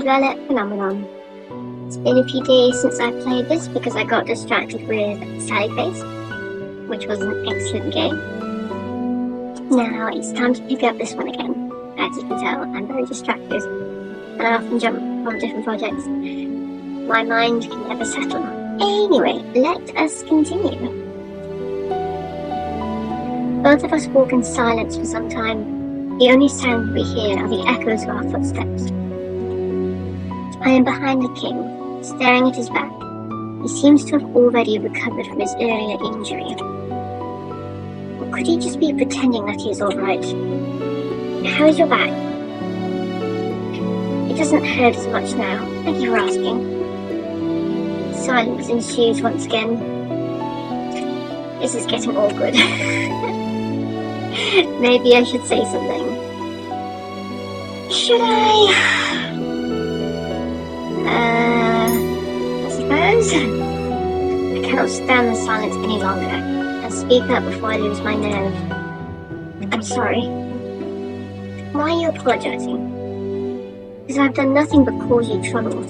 Cinderella phenomenon. It's been a few days since I played this because I got distracted with Sally Face, which was an excellent game. Now it's time to pick up this one again. As you can tell, I'm very distracted, and I often jump from different projects. My mind can never settle. Anyway, let us continue. Both of us walk in silence for some time. The only sound we hear are the echoes of our footsteps. I am behind the king, staring at his back. He seems to have already recovered from his earlier injury. Or could he just be pretending that he is alright? How is your back? It doesn't hurt as much now. Thank you for asking. Silence ensues once again. This is getting awkward. Maybe I should say something. Should I? I suppose. I cannot stand the silence any longer, and speak up before I lose my nerve. I'm sorry. Why are you apologizing? Because I've done nothing but cause you trouble.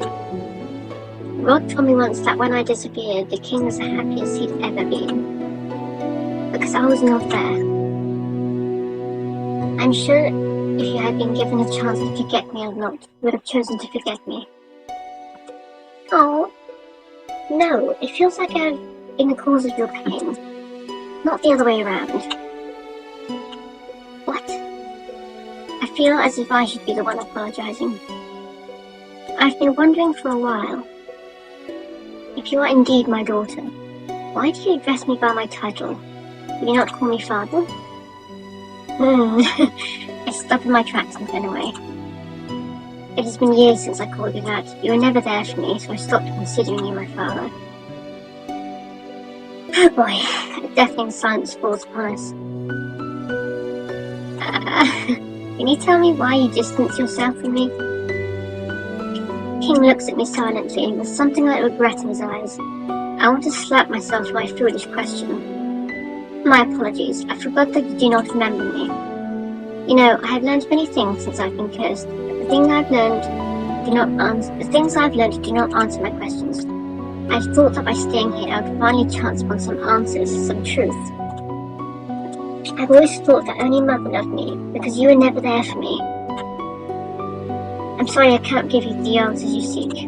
Rod told me once that when I disappeared, the king was the happiest he'd ever been. Because I was not there. I'm sure if you had been given a chance to forget me or not, you would have chosen to forget me. Oh, no, it feels like I've been the cause of your pain, not the other way around. What? I feel as if I should be the one apologizing. I've been wondering for a while, if you are indeed my daughter, why do you address me by my title? Will you not call me father? I stopped in my tracks and turned away. It has been years since I called you that. You were never there for me, so I stopped considering you my father. Oh boy, a deafening silence falls upon us. Can you tell me why you distance yourself from me? King looks at me silently, with something like regret in his eyes. I want to slap myself for my foolish question. My apologies, I forgot that you do not remember me. You know, I have learned many things since I've been cursed. The things I've learned do not answer my questions. I thought that by staying here I would finally chance upon some answers, some truth. I've always thought that only Mother loved me, because you were never there for me. I'm sorry I can't give you the answers you seek.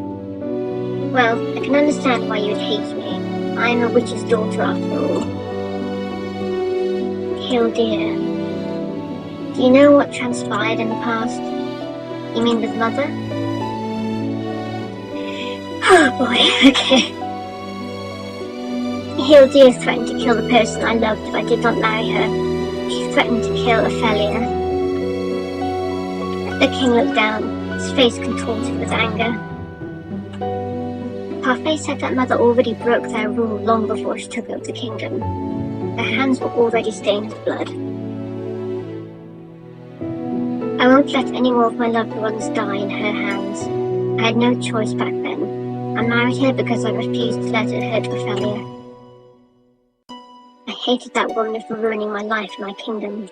Well, I can understand why you would hate me. I am a witch's daughter after all. Hill dear, do you know what transpired in the past? You mean with Mother? Oh boy, okay. Hildeer threatened to kill the person I loved if I did not marry her. She threatened to kill Ophelia. The king looked down, his face contorted with anger. Parfait said that Mother already broke their rule long before she took over the kingdom. Her hands were already stained with blood. I won't let any more of my loved ones die in her hands. I had no choice back then. I married her because I refused to let it hurt Ophelia. I hated that woman for ruining my life and my kingdom.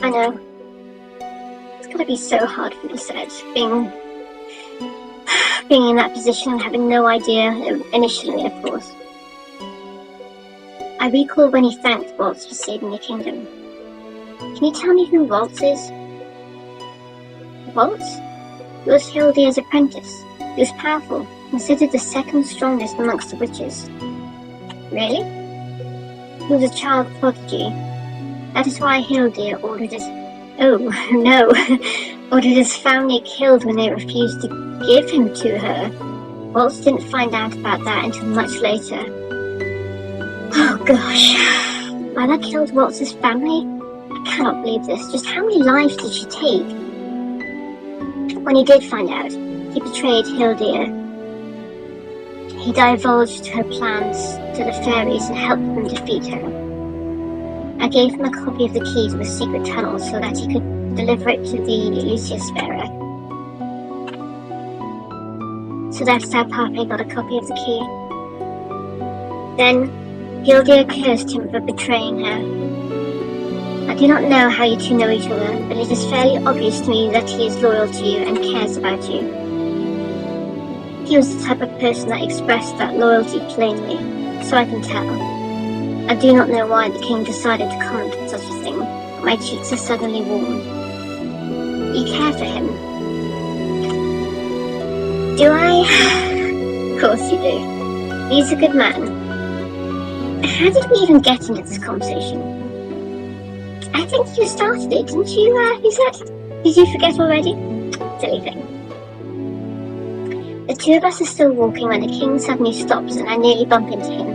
I know. It's gotta be so hard for me, said, being in that position and having no idea, initially, of course. I recall when he thanked Waltz for saving the kingdom. Can you tell me who Waltz is? Waltz? He was Hildeer's apprentice. He was powerful, considered the second strongest amongst the witches. Really? He was a child prodigy. That is why Hildeer ordered his family killed when they refused to give him to her. Waltz didn't find out about that until much later. Oh gosh. Mother killed Waltz's family? I cannot believe this. Just how many lives did she take? When he did find out, he betrayed Hildeer. He divulged her plans to the fairies and helped them defeat her. I gave him a copy of the key to the secret tunnel so that he could deliver it to the Lucius bearer. So that's how Parfait got a copy of the key. Then Hildeer cursed him for betraying her. do not know how you two know each other, but it is fairly obvious to me that he is loyal to you and cares about you. He was the type of person that expressed that loyalty plainly, so I can tell. I do not know why the king decided to comment on such a thing, but my cheeks are suddenly warm. You care for him. Do I? Of course you do. He's a good man. How did we even get into this conversation? I think you started it, didn't you, Lizette? Did you forget already? Silly thing. The two of us are still walking when the king suddenly stops and I nearly bump into him.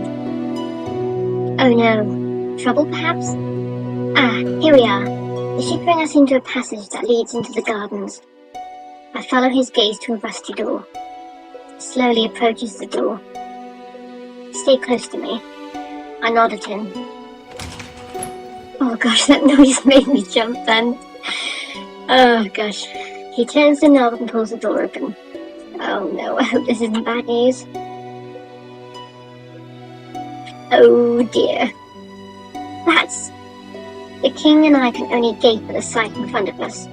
Oh no. Trouble, perhaps? Ah, here we are. They should bring us into a passage that leads into the gardens. I follow his gaze to a rusty door. Slowly approaches the door. Stay close to me. I nod at him. Oh gosh, that noise made me jump then. Oh gosh. He turns the knob and pulls the door open. Oh no, I hope this isn't bad news. Oh dear. That's... The king and I can only gape at the sight in front of us.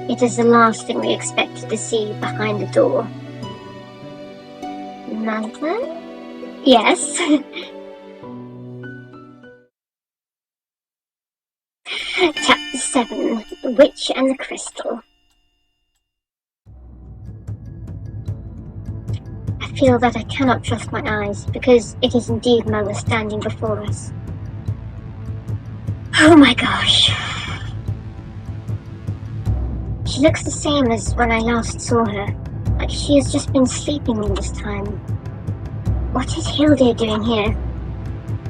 It is the last thing we expected to see behind the door. Mother? Yes? Chapter 7. The Witch and the Crystal. I feel that I cannot trust my eyes, because it is indeed Mother standing before us. Oh my gosh. She looks the same as when I last saw her, like she has just been sleeping all this time. What is Hilde doing here?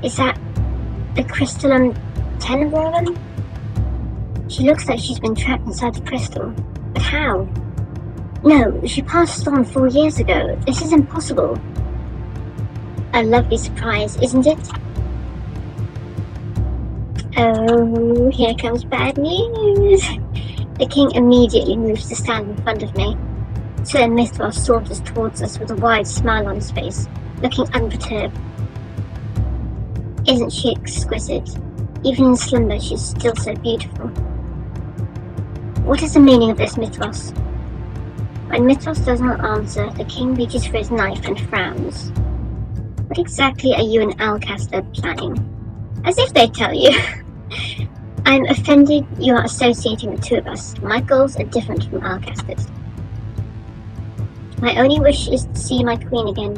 Is that the crystal and Tenebrorum? She looks like she's been trapped inside the crystal. But how? No, she passed on 4 years ago. This is impossible. A lovely surprise, isn't it? Oh, here comes bad news. The king immediately moves to stand in front of me. Sir Mithras saunters towards us with a wide smile on his face, looking unperturbed. Isn't she exquisite? Even in slumber, she's still so beautiful. What is the meaning of this, Mithras? When Mithras does not answer, the king reaches for his knife and frowns. What exactly are you and Alcaster planning? As if they'd tell you. I'm offended you are associating the two of us. My goals are different from Alcaster's. My only wish is to see my queen again.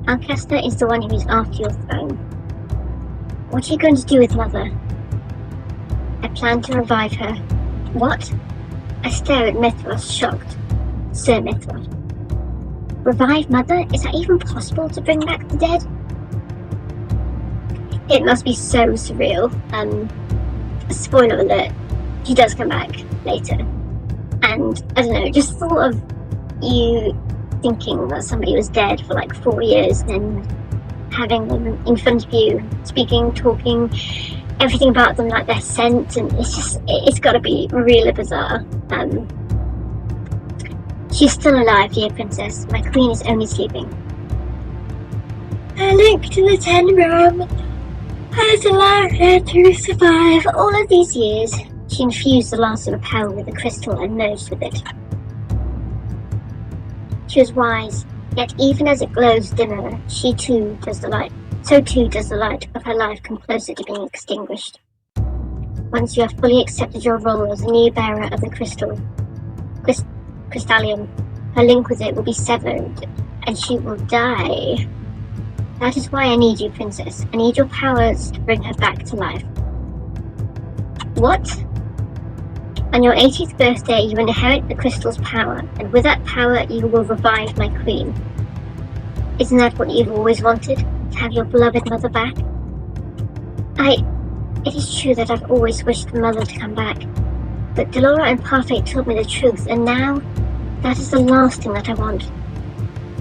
Alcaster is the one who is after your throne. What are you going to do with Mother? I plan to revive her. What? I stare at Mithras, shocked. Sir Mithras. Revive Mother? Is that even possible to bring back the dead? It must be so surreal. Spoiler alert, she does come back later. And, I don't know, just thought of you thinking that somebody was dead for like 4 years and then having them in front of you, speaking, talking, everything about them, like their scent, and it's gotta be really bizarre. She's still alive, dear princess. My queen is only sleeping. A link to the Tenebrorum has allowed her to survive all of these years. She infused the last of her power with the crystal and merged with it. She was wise, yet even as it glows dimmer, so too does the light of her life come closer to being extinguished. Once you have fully accepted your role as the new bearer of the crystallium, her link with it will be severed, and she will die. That is why I need you, princess. I need your powers to bring her back to life. What? On your 80th birthday, you inherit the crystal's power, and with that power, you will revive my queen. Isn't that what you've always wanted? To have your beloved mother back? It is true that I've always wished for Mother to come back, but Delora and Parfait told me the truth, and now, that is the last thing that I want.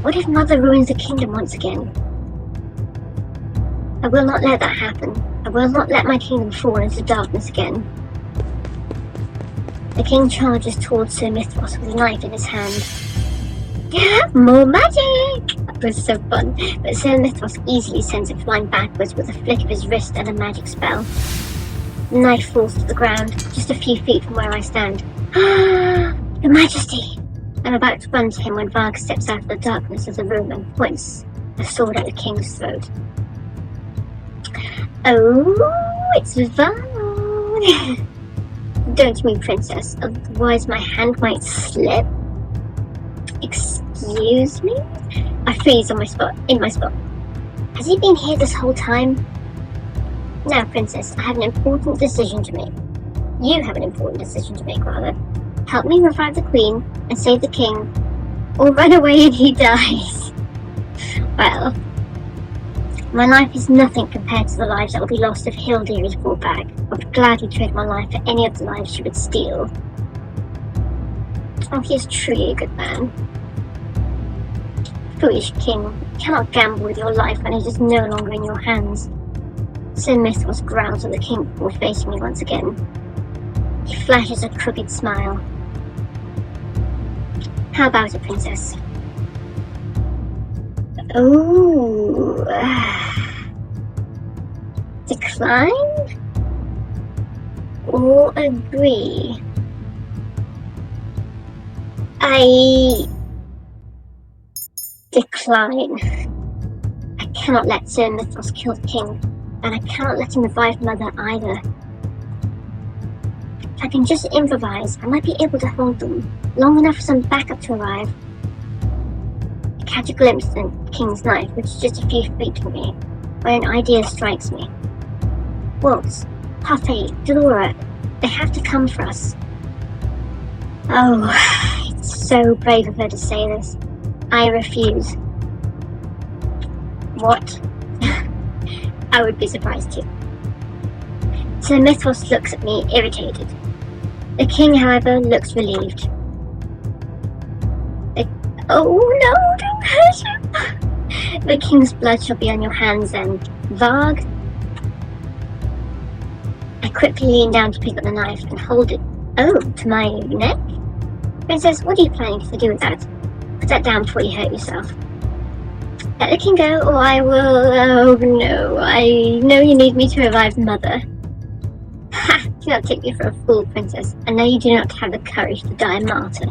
What if Mother ruins the kingdom once again? I will not let that happen. I will not let my kingdom fall into darkness again. The king charges towards Sir Mithras with a knife in his hand. More magic! That was so fun, but Sir Mithras easily sends it flying backwards with a flick of his wrist and a magic spell. The knife falls to the ground, just a few feet from where I stand. Your Majesty! I'm about to run to him when Varg steps out of the darkness of the room and points a sword at the king's throat. Oh, it's Varg! Don't move, princess, otherwise my hand might slip. Excuse me? I freeze in my spot. Has he been here this whole time? Now, princess, I have an important decision to make. You have an important decision to make, rather. Help me revive the queen and save the king, or run away and he dies. Well, my life is nothing compared to the lives that will be lost if Hildir is brought back. I would gladly trade my life for any of the lives she would steal. Oh, he is truly a good man. Foolish king, you cannot gamble with your life when it is no longer in your hands. Sir Mithras growls at the king before facing me once again. He flashes a crooked smile. How about it, princess? Oh, decline or agree? I decline. I cannot let Sir Mithras kill the king, and I cannot let him revive Mother either. If I can just improvise, I might be able to hold them long enough for some backup to arrive. I catch a glimpse of the king's knife, which is just a few feet from me, when an idea strikes me. Waltz, Parfait, Delora, they have to come for us. Oh, it's so brave of her to say this. I refuse. What? I would be surprised too. Sir Mithras looks at me, irritated. The king, however, looks relieved. Oh no, don't hurt him! The king's blood shall be on your hands then. Varg? I quickly lean down to pick up the knife and hold it, to my neck? Princess, what are you planning to do with that? Put that down before you hurt yourself. Let the king go, or I will... Oh no, I know you need me to revive Mother. Ha! Do not take me for a fool, princess. I know you do not have the courage to die a martyr.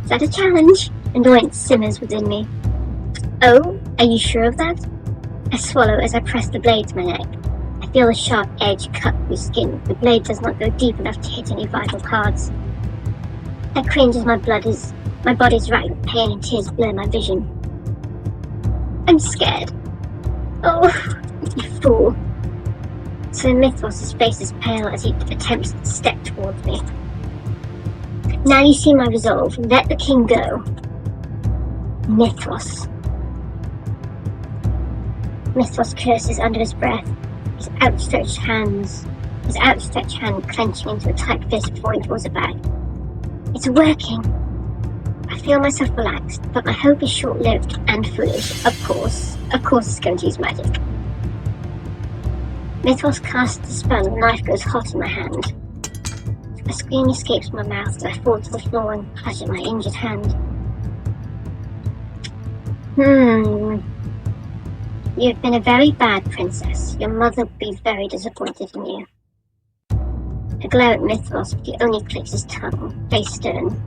Is that a challenge? Annoyance simmers within me. Oh, are you sure of that? I swallow as I press the blade to my neck. I feel the sharp edge cut through skin. The blade does not go deep enough to hit any vital parts. I cringe as my body's racked with pain and tears blur my vision. I'm scared. Oh, you fool. Sir Mithras' face is pale as he attempts to step towards me. Now you see my resolve. Let the king go. Mithras. Mithras curses under his breath, his outstretched hand clenching into a tight fist before he draws it back. It's working. I feel myself relaxed, but my hope is short-lived and foolish. Of course it's going to use magic. Mithras casts the spell and the knife goes hot in my hand. A scream escapes my mouth as I fall to the floor and clutch at my injured hand. You've been a very bad princess. Your mother would be very disappointed in you. I glare at Mithras, but he only clicks his tongue, face stern.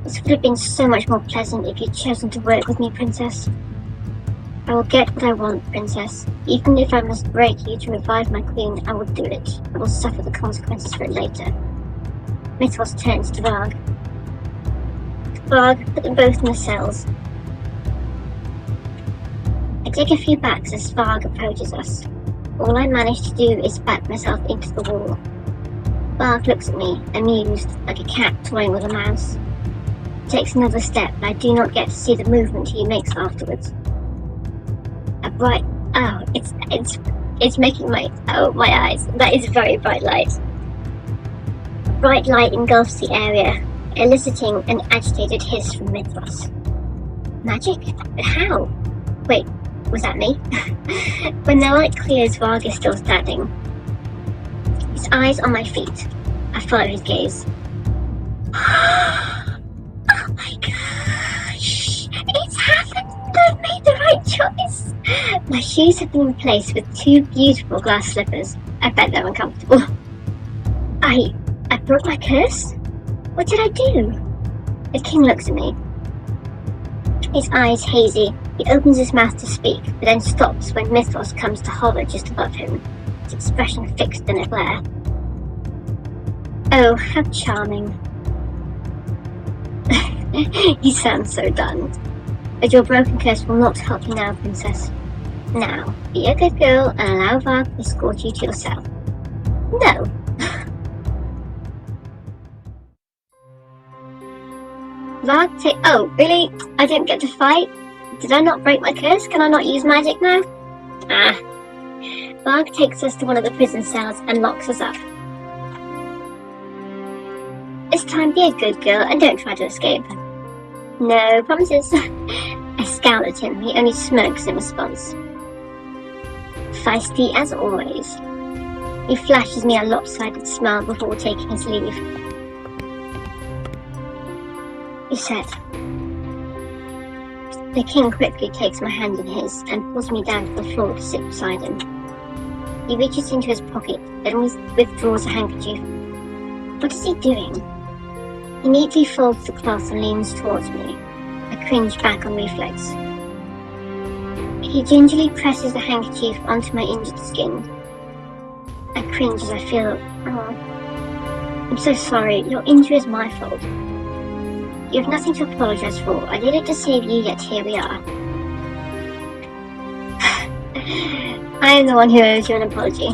This would have been so much more pleasant if you'd chosen to work with me, princess. I will get what I want, princess. Even if I must break you to revive my queen, I will do it. I will suffer the consequences for it later. Mithras turns to Varg. Varg, put them both in the cells. I take a few backs as Varg approaches us. All I manage to do is back myself into the wall. Varg looks at me, amused, like a cat toying with a mouse. He takes another step, but I do not get to see the movement he makes afterwards. It's making my eyes. That is very bright light. A bright light engulfs the area, eliciting an agitated hiss from Mithras. Magic? But how? Wait, was that me? When the light clears, Varg is still standing. His eyes on my feet. I follow his gaze. Oh my gosh! It's happened! I've made the right choice! My shoes have been replaced with 2 beautiful glass slippers. I bet they're uncomfortable. I broke my curse? What did I do? The king looks at me. His eyes hazy. He opens his mouth to speak, but then stops when Mythos comes to hover just above him, his expression fixed in a glare. Oh, how charming. You sound so done. But your broken curse will not help you now, princess. Now, be a good girl and allow Varg to escort you to your cell. No. Varg oh, really? I didn't get to fight? Did I not break my curse? Can I not use magic now? Ah. Varg takes us to one of the prison cells and locks us up. This time be a good girl and don't try to escape. No promises. I scowl at him. He only smirks in response. Feisty as always. He flashes me a lopsided smile before taking his leave. He said. The king quickly takes my hand in his and pulls me down to the floor to sit beside him. He reaches into his pocket, then withdraws a handkerchief. What is he doing? He neatly folds the cloth and leans towards me. I cringe back on reflex. He gingerly presses the handkerchief onto my injured skin. I cringe as I feel, I'm so sorry, your injury is my fault. You have nothing to apologize for. I did it to save you, yet here we are. I am the one who owes you an apology.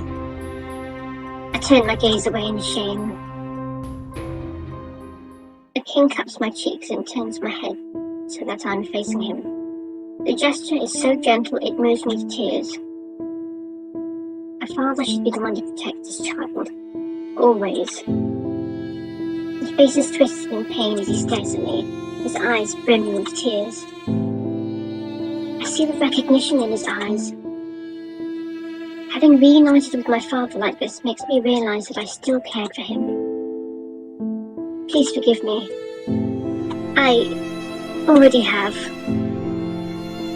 I turn my gaze away in shame. The king cups my cheeks and turns my head so that I'm facing him. The gesture is so gentle it moves me to tears. A father should be the one to protect his child. Always. His face is twisted in pain as he stares at me, his eyes brimming with tears. I see the recognition in his eyes. Having reunited with my father like this makes me realize that I still cared for him. Please forgive me. I already have.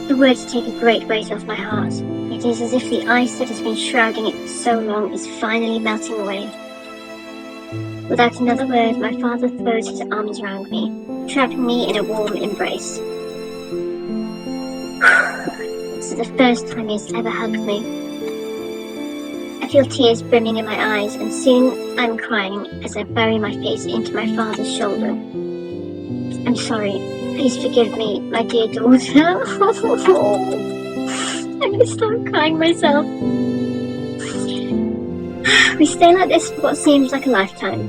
The words take a great weight off my heart. It is as if the ice that has been shrouding it for so long is finally melting away. Without another word, my father throws his arms around me, trapping me in a warm embrace. This is the first time he has ever hugged me. I feel tears brimming in my eyes, and soon I'm crying as I bury my face into my father's shoulder. I'm sorry. Please forgive me, my dear daughter. I'm gonna start crying myself. We stay like this for what seems like a lifetime,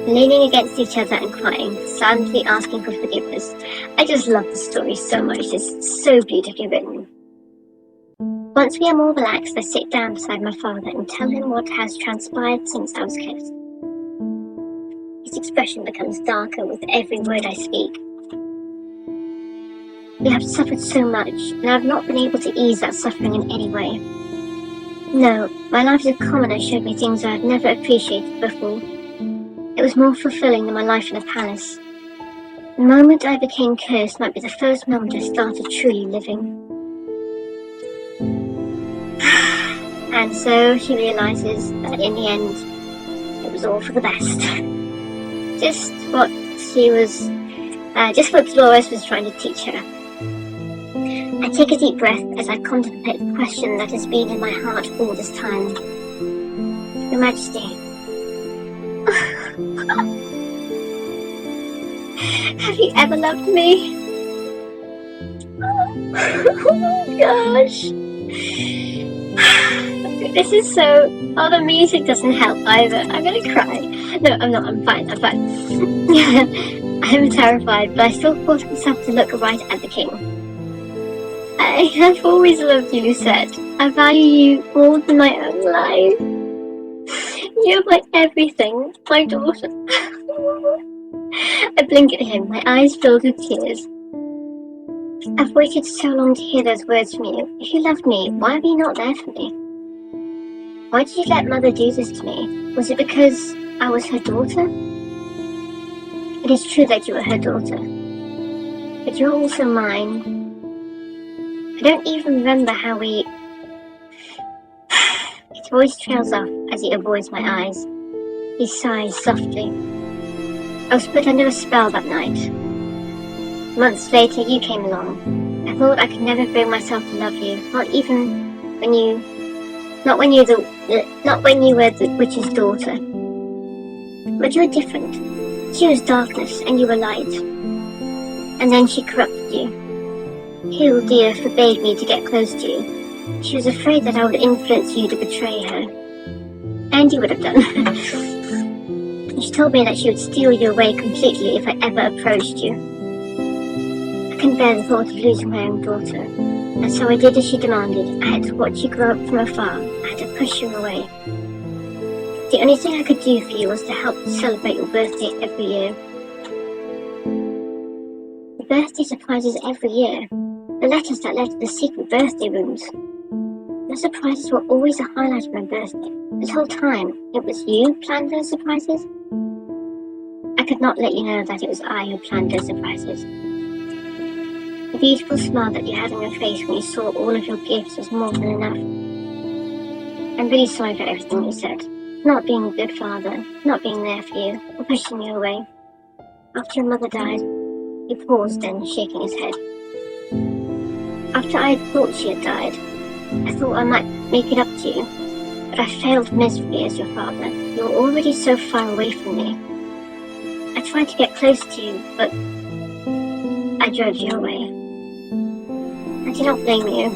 leaning against each other and crying, silently asking for forgiveness. I just love the story so much. It's so beautifully written. Once we are more relaxed, I sit down beside my father and tell him what has transpired since I was kissed. His expression becomes darker with every word I speak. We have suffered so much, and I have not been able to ease that suffering in any way. No, my life as a commoner showed me things I had never appreciated before. It was more fulfilling than my life in a palace. The moment I became cursed might be the first moment I started truly living. And so he realizes that in the end, it was all for the best. Just what Dolores was trying to teach her. I take a deep breath as I contemplate the question that has been in my heart all this time. Your Majesty, have you ever loved me? Oh my gosh. This is so... Oh, the music doesn't help either. I'm gonna cry. No, I'm not. I'm fine. I'm terrified, but I still force myself to look right at the king. I have always loved you, Lucette. I value you more than my own life. You're my everything, my daughter. I blink at him, my eyes filled with tears. I've waited so long to hear those words from you. If you loved me, why were you not there for me? Why did you let Mother do this to me? Was it because I was her daughter? It is true that you were her daughter, but you're also mine. I don't even remember how we... His voice trails off as he avoids my eyes. He sighs softly. I was put under a spell that night. Months later, you came along. I thought I could never bring myself to love you, not when you were the witch's daughter. But you were different. She was darkness, and you were light. And then she corrupted you. Hildia forbade me to get close to you. She was afraid that I would influence you to betray her. And you would have done. She told me that she would steal you away completely if I ever approached you. I couldn't bear the thought of losing my own daughter, and so I did as she demanded. I had to watch you grow up from afar. I had to push you away. The only thing I could do for you was to help celebrate your birthday every year. The birthday surprises every year. The letters that led to the secret birthday rooms. The surprises were always a highlight of my birthday. This whole time, it was you who planned those surprises. I could not let you know that it was I who planned those surprises. The beautiful smile that you had on your face when you saw all of your gifts was more than enough. I'm really sorry for everything you said. Not being a good father, not being there for you, or pushing you away. After your mother died, he paused then, shaking his head. After I had thought she had died, I thought I might make it up to you, but I failed miserably as your father. You were already so far away from me. I tried to get close to you, but I drove you away. I do not blame you.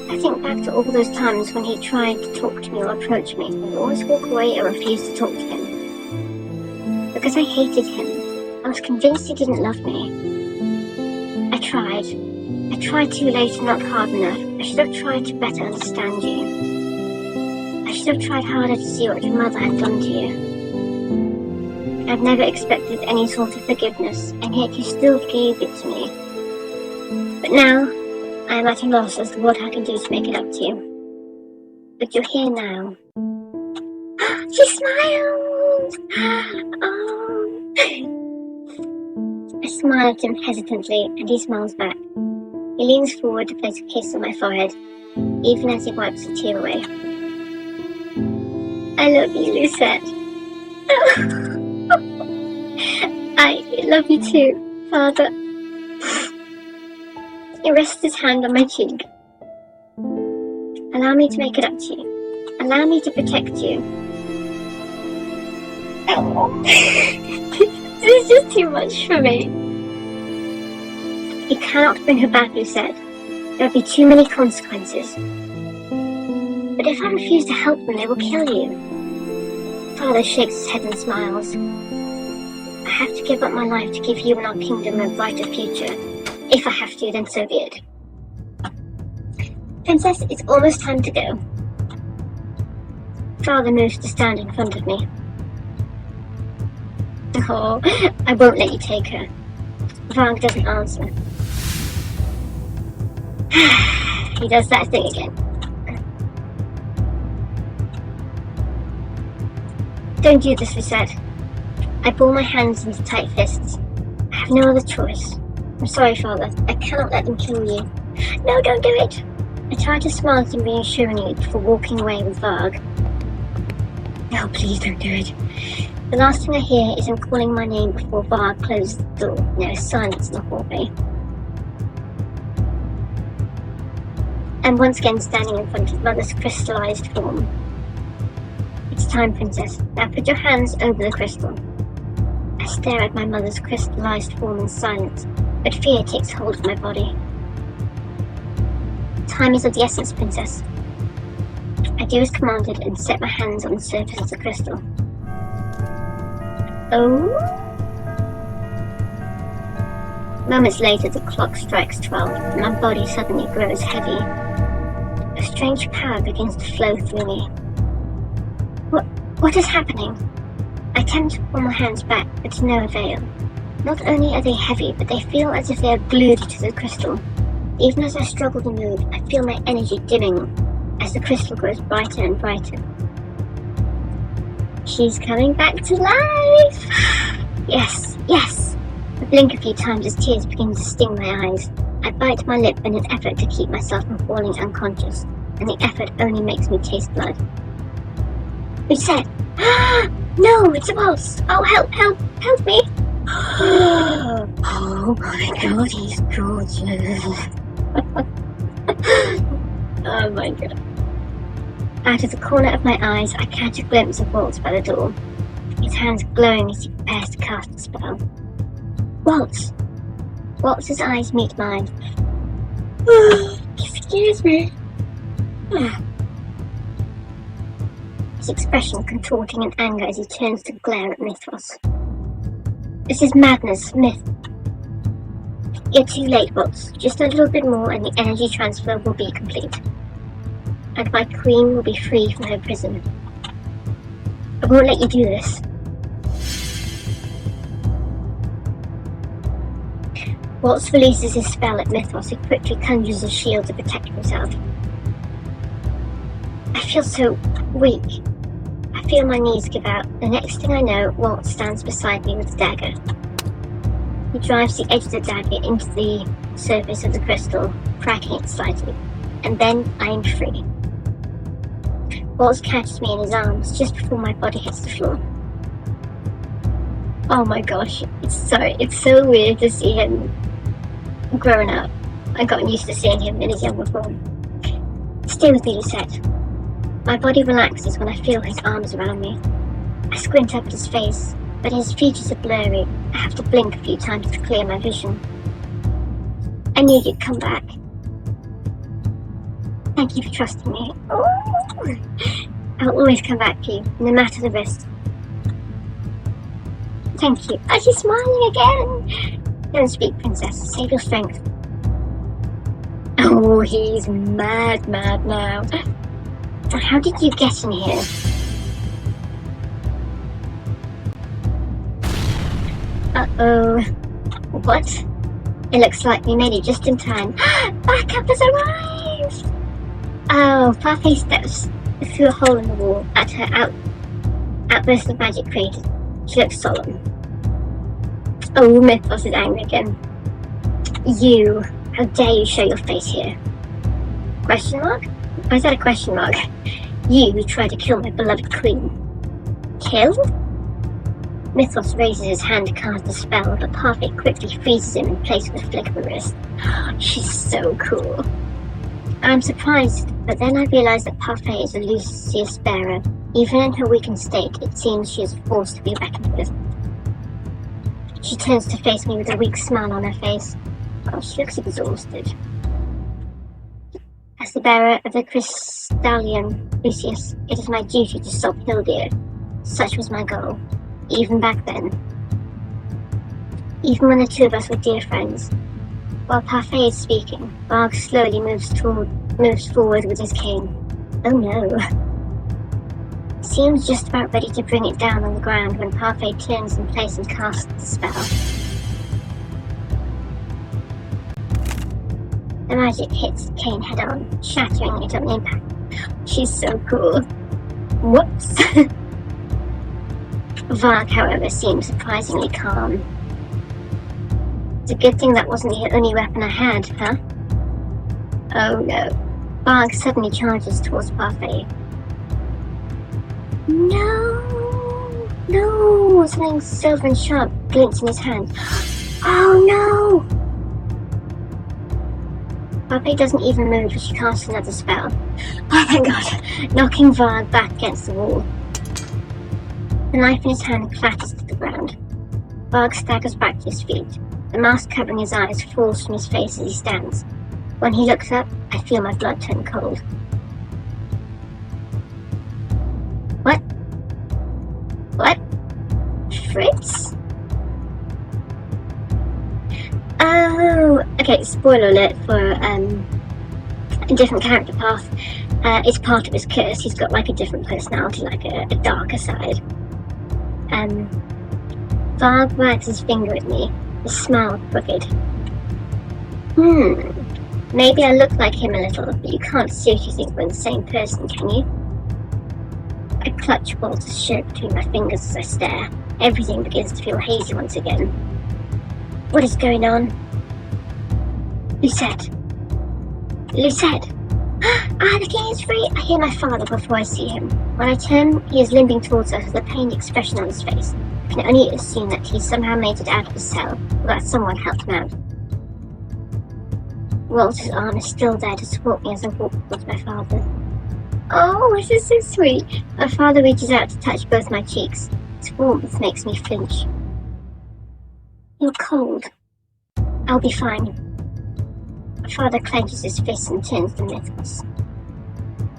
I think back to all those times when he tried to talk to me or approach me. I would always walk away or refuse to talk to him. Because I hated him. I was convinced he didn't love me. I tried. I tried too late and not hard enough. I should have tried to better understand you. I should have tried harder to see what your mother had done to you. I've never expected any sort of forgiveness, and yet you still gave it to me. But now, I am at a loss as to what I can do to make it up to you. But you're here now. She smiled! Oh. I smile at him hesitantly, and he smiles back. He leans forward to place a kiss on my forehead, even as he wipes a tear away. I love you, Lucette. I love you too, Father. He rests his hand on my cheek. Allow me to make it up to you. Allow me to protect you. Oh. This is just too much for me. You cannot bring her back, Lucette. There will be too many consequences. But if I refuse to help them, they will kill you. Father shakes his head and smiles. I have to give up my life to give you and our kingdom a brighter future. If I have to, then so be it. Princess, it's almost time to go. Father moves to stand in front of me. Oh, I won't let you take her. Varg doesn't answer. He does that thing again. Don't do this, Lucette. I ball my hands into tight fists. I have no other choice. I'm sorry, Father. I cannot let them kill you. No, don't do it! I try to smile at him reassuringly before walking away with Varg. No, please don't do it. The last thing I hear is him calling my name before Varg closes the door. There is silence in the hallway. I'm once again standing in front of Mother's crystallized form. It's time, Princess. Now put your hands over the crystal. I stare at my mother's crystallized form in silence, but fear takes hold of my body. Time is of the essence, Princess. I do as commanded and set my hands on the surface of the crystal. Oh? Moments later, the clock strikes 12, and my body suddenly grows heavy. A strange power begins to flow through me. What is happening? I attempt to pull my hands back, but to no avail. Not only are they heavy, but they feel as if they are glued to the crystal. Even as I struggle to move, I feel my energy dimming as the crystal grows brighter and brighter. She's coming back to life! Yes, yes! I blink a few times as tears begin to sting my eyes. I bite my lip in an effort to keep myself from falling unconscious, and the effort only makes me taste blood. Who's said? No, it's a waltz! Oh, help me! Oh my god, he's gorgeous. Oh my god. Out of the corner of my eyes, I catch a glimpse of Waltz by the door. His hands glowing as he prepares to cast the spell. Waltz! Waltz's eyes meet mine. Excuse me. His expression contorting in anger as he turns to glare at Mythos. This is madness, Myth. You're too late, Waltz. Just a little bit more and the energy transfer will be complete. And my queen will be free from her prison. I won't let you do this. Waltz releases his spell at Mythos, who quickly conjures a shield to protect himself. I feel so weak. I feel my knees give out. The next thing I know, Waltz stands beside me with a dagger. He drives the edge of the dagger into the surface of the crystal, cracking it slightly, and then I am free. Waltz catches me in his arms just before my body hits the floor. Oh my gosh, it's so weird to see him growing up. I've gotten used to seeing him in his younger form. Stay with me, Lucette. My body relaxes when I feel his arms around me. I squint up at his face, but his features are blurry. I have to blink a few times to clear my vision. I knew you'd come back. Thank you for trusting me. I'll always come back to you, no matter the risk. Thank you. Oh, she's smiling again! Don't speak, princess. Save your strength. Oh, he's mad now. How did you get in here? Uh-oh. What? It looks like we made it just in time. Backup has arrived! Oh, Parfait steps through a hole in the wall at her outburst of magic created. She looks solemn. Oh, Mythos is angry again. You! How dare you show your face here? Question mark? Why is that a question mark? You who tried to kill my beloved queen. Kill? Mythos raises his hand to cast the spell, but Parfait quickly freezes him in place with a flick of the wrist. She's so cool. I'm surprised, but then I realize that Parfait is a Lucius bearer. Even in her weakened state, it seems she is a force to be reckoned with. She turns to face me with a weak smile on her face. Oh, she looks exhausted. As the bearer of the Crystallium, Lucius, it is my duty to stop Hildir. Such was my goal, even back then. Even when the two of us were dear friends. While Parfait is speaking, Varg slowly moves forward with his cane. Oh no. Seems just about ready to bring it down on the ground when Parfait turns in place and casts the spell. The magic hits the cane head on, shattering it on impact. She's so cool. Whoops. Varg, however, seems surprisingly calm. It's a good thing that wasn't the only weapon I had, huh? Oh no. Varg suddenly charges towards Parfait. No! Something silver and sharp glints in his hand. Oh no! Parfait doesn't even move as she casts another spell. Oh thank god! Knocking Varg back against the wall. The knife in his hand clatters to the ground. Varg staggers back to his feet. The mask covering his eyes falls from his face as he stands. When he looks up, I feel my blood turn cold. What? Fritz? Oh, okay, spoiler alert for a different character path. It's part of his curse. He's got like a different personality, like a darker side. Varg wags his finger at me, his smile crooked. Maybe I look like him a little, but you can't seriously think we're the same person, can you? I clutch Walter's shirt between my fingers as I stare. Everything begins to feel hazy once again. What is going on? Lucette. Lucette! Ah, the king is free! I hear my father before I see him. When I turn, he is limping towards us with a pained expression on his face. I can only assume that he somehow made it out of his cell, or that someone helped him out. Walter's arm is still there to support me as I walk towards my father. Oh, this is so sweet! My father reaches out to touch both my cheeks. His warmth makes me flinch. You're cold. I'll be fine. My father clenches his fist and turns to Mythos.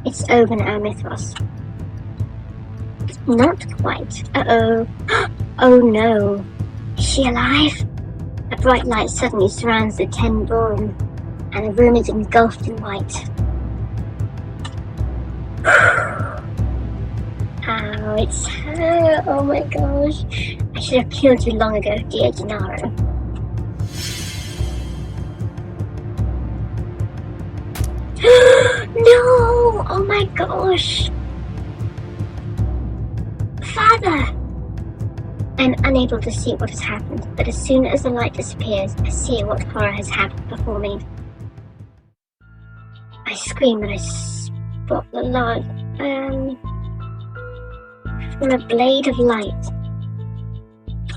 It's over now, Mythos. Not quite. Uh-oh. Oh no. Is she alive? A bright light suddenly surrounds the 10 ballroom, and the room is engulfed in white. Ow, it's her. Oh my gosh. I should have killed you long ago, dear Gennaro. No! Oh my gosh! Father! I'm unable to see what has happened, but as soon as the light disappears, I see what horror has happened before me. I scream and I spot the light, from a blade of light.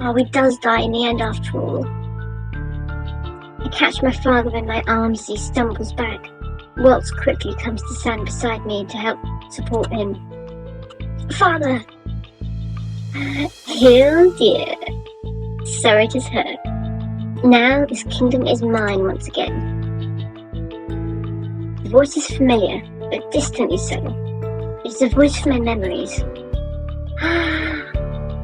Oh, he does die in the end after all. I catch my father in my arms as he stumbles back. Waltz quickly comes to stand beside me to help support him. Father! Oh dear. So it is her. Now this kingdom is mine once again. The voice is familiar, but distantly so. It is a voice from my memories.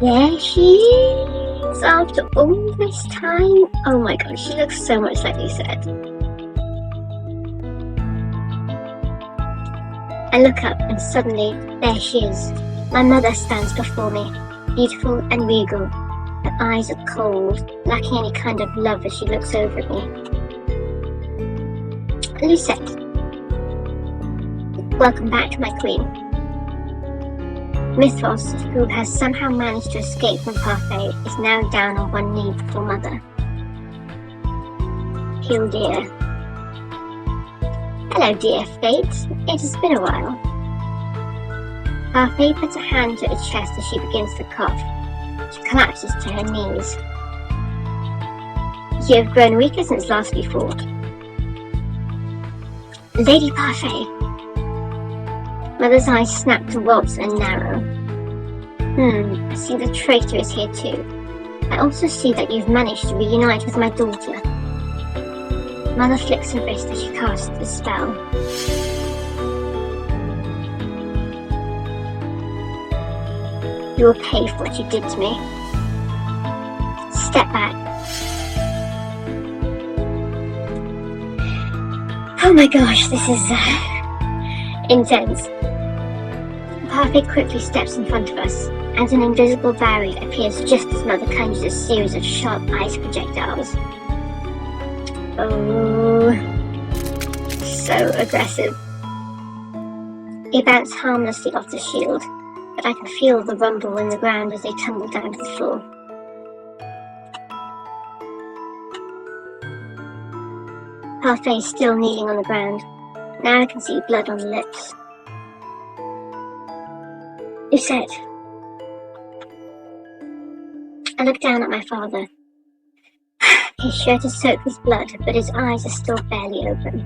There she is, after all this time. Oh my god, she looks so much like Lucette. I look up and suddenly, there she is. My mother stands before me, beautiful and regal. Her eyes are cold, lacking any kind of love as she looks over at me. Lucette. Welcome back, my queen. Mythos, who has somehow managed to escape from Parfait, is now down on one knee before Mother. Hildeer. Hello, dear Fate. It has been a while. Parfait puts a hand to her chest as she begins to cough. She collapses to her knees. You have grown weaker since last we fought. Lady Parfait. Mother's eyes snap to Waltz and narrow. I see the traitor is here too. I also see that you've managed to reunite with my daughter. Mother flicks her wrist as she casts the spell. You will pay for what you did to me. Step back. Oh my gosh, this is intense. Parfait quickly steps in front of us, and an invisible barrier appears just as Mother conjures a series of sharp ice projectiles. Oh, so aggressive. They bounce harmlessly off the shield, but I can feel the rumble in the ground as they tumble down to the floor. Parfait is still kneeling on the ground. Now I can see blood on the lips. Lucette. I look down at my father. His shirt is soaked with blood, but his eyes are still barely open.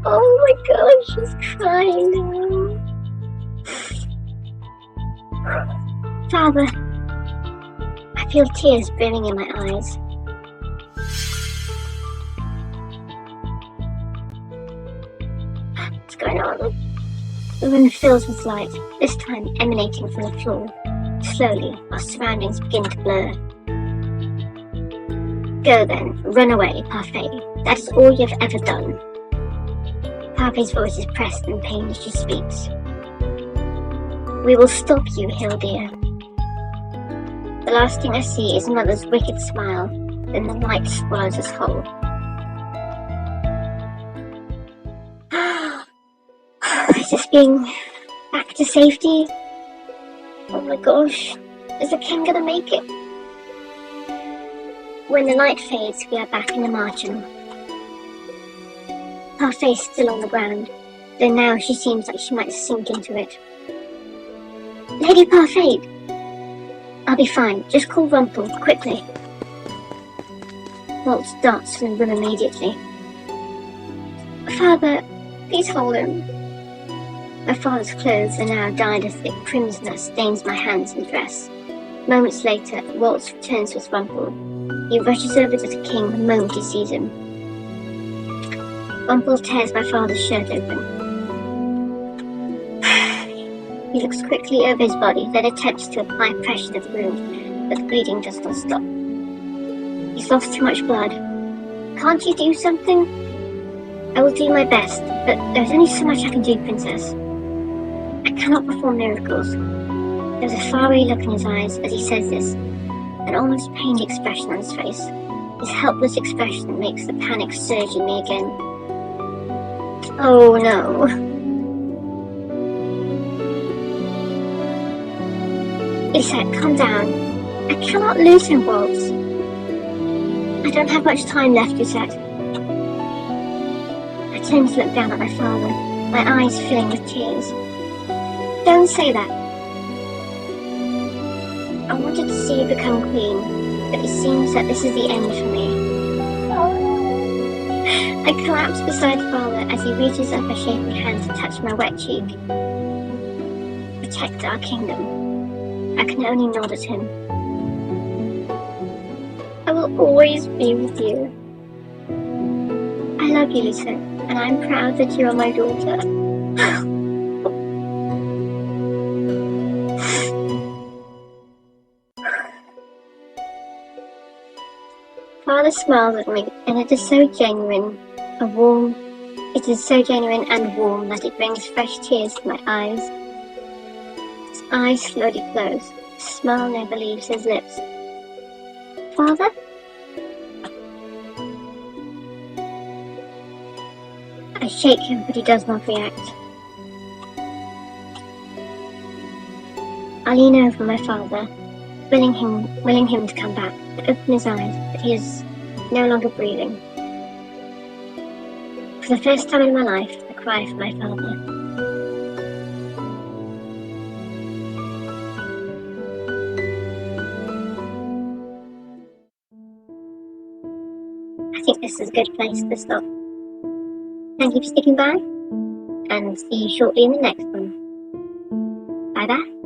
Oh my gosh, he's crying now. Father. I feel tears brimming in my eyes. What's going on? The room fills with light, this time emanating from the floor. Slowly, our surroundings begin to blur. Go then, run away, Parfait. That is all you've ever done. Parfait's voice is pressed in pain as she speaks. We will stop you, Hildeer. The last thing I see is Mother's wicked smile, then the light swallows us whole. Is this being back to safety? Oh my gosh, is the king gonna make it? When the light fades, we are back in the margin. Parfait's still on the ground, though now she seems like she might sink into it. Lady Parfait! I'll be fine. Just call Rumpel, quickly. Waltz darts from the room immediately. Father, please hold him. My father's clothes are now dyed a thick crimson that stains my hands and dress. Moments later, Waltz returns with Rumpel. He rushes over to the king the moment he sees him. Rumpel tears my father's shirt open. He looks quickly over his body, then attempts to apply pressure to the wound, but the bleeding does not stop. He's lost too much blood. Can't you do something? I will do my best, but there's only so much I can do, Princess. I cannot perform miracles. There's a faraway look in his eyes as he says this, an almost pained expression on his face. His helpless expression makes the panic surge in me again. Oh no. Lisette, calm down. I cannot lose him, Waltz. I don't have much time left, Lisette. I turn to look down at my father, my eyes filling with tears. Don't say that. I wanted to see you become queen, but it seems that this is the end for me. I collapse beside father as he reaches up a shaking hand to touch my wet cheek. Protect our kingdom. I can only nod at him. I will always be with you. I love you, Lisette, and I'm proud that you are my daughter. Father smiles at me, and it is so genuine, it is so genuine and warm that it brings fresh tears to my eyes. His eyes slowly close, the smile never leaves his lips. Father? I shake him, but he does not react. I lean over my father, willing him to come back, to open his eyes, but he is no longer breathing. For the first time in my life, I cry for my father. I think this is a good place to stop. Thank you for sticking by, and see you shortly in the next one. Bye bye.